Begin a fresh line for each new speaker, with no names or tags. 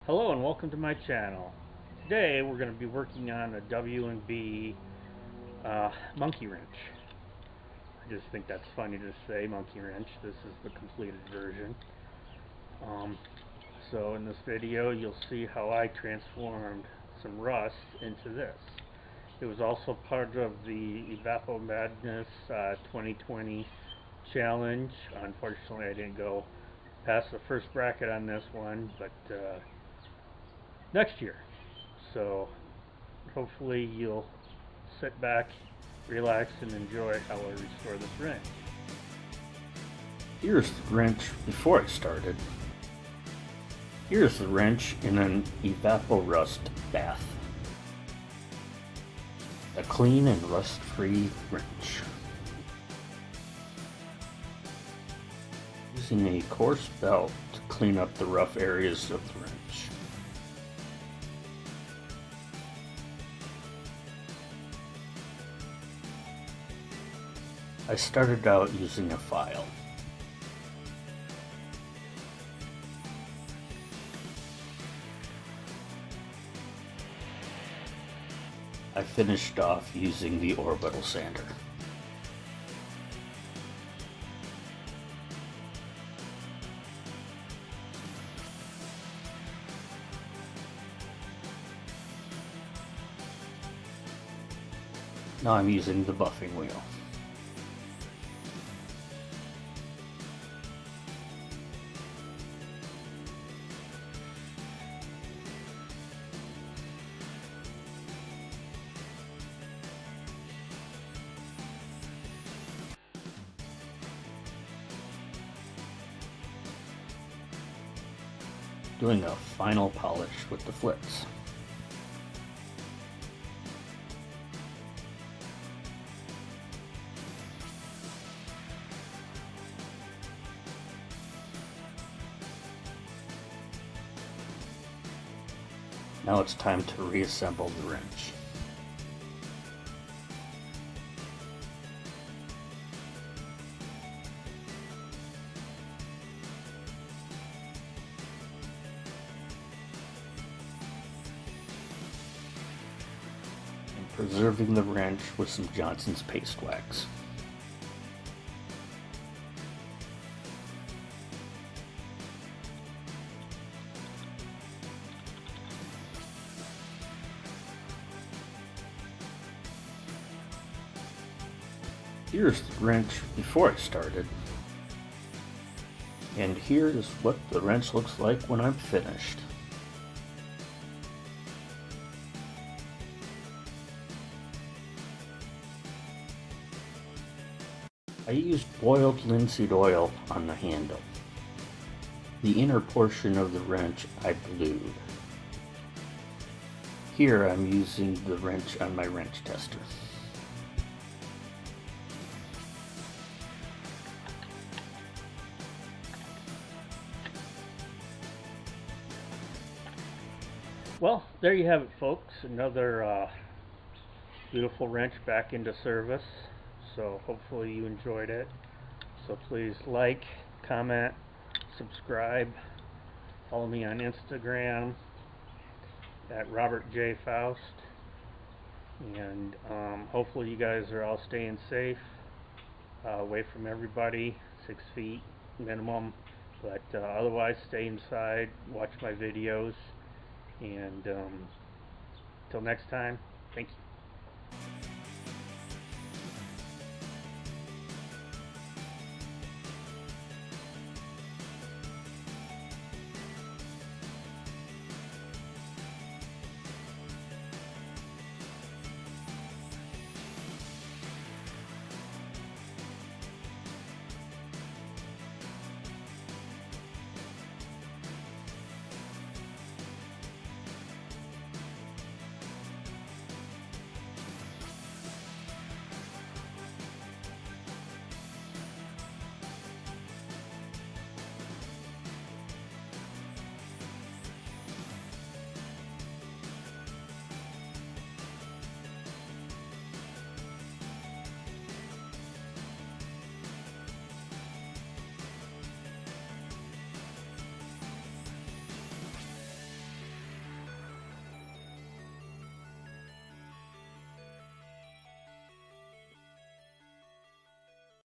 Hello and welcome to my channel. Today we're going to be working on a W&B monkey wrench. I just think that's funny to say, monkey wrench. This is the completed version. So in this video you'll see how I transformed some rust into this. It was also part of the Evappo Madness 2020 challenge. Unfortunately I didn't go past the first bracket on this one, but next year. So hopefully you'll sit back, relax, and enjoy how I restore this wrench.
Here's the wrench before I started. Here's the wrench in an Evappo rust bath. A clean and rust-free wrench. Using a coarse belt to clean up the rough areas of the wrench. I started out using a file. I finished off using the orbital sander. Now I'm using the buffing wheel. Doing a final polish with the flips. Now it's time to reassemble the wrench. Preserving the wrench with some Johnson's paste wax. Here's the wrench before I started. And here is what the wrench looks like when I'm finished. I used boiled linseed oil on the handle. The inner portion of the wrench I blued. Here I'm using the wrench on my wrench tester.
Well, there you have it, folks. Another beautiful wrench back into service. So hopefully you enjoyed it. So please like, comment, subscribe, follow me on Instagram at Robert J. Foust, and hopefully you guys are all staying safe, away from everybody, 6 feet minimum, but otherwise stay inside, watch my videos, and till next time, thank you.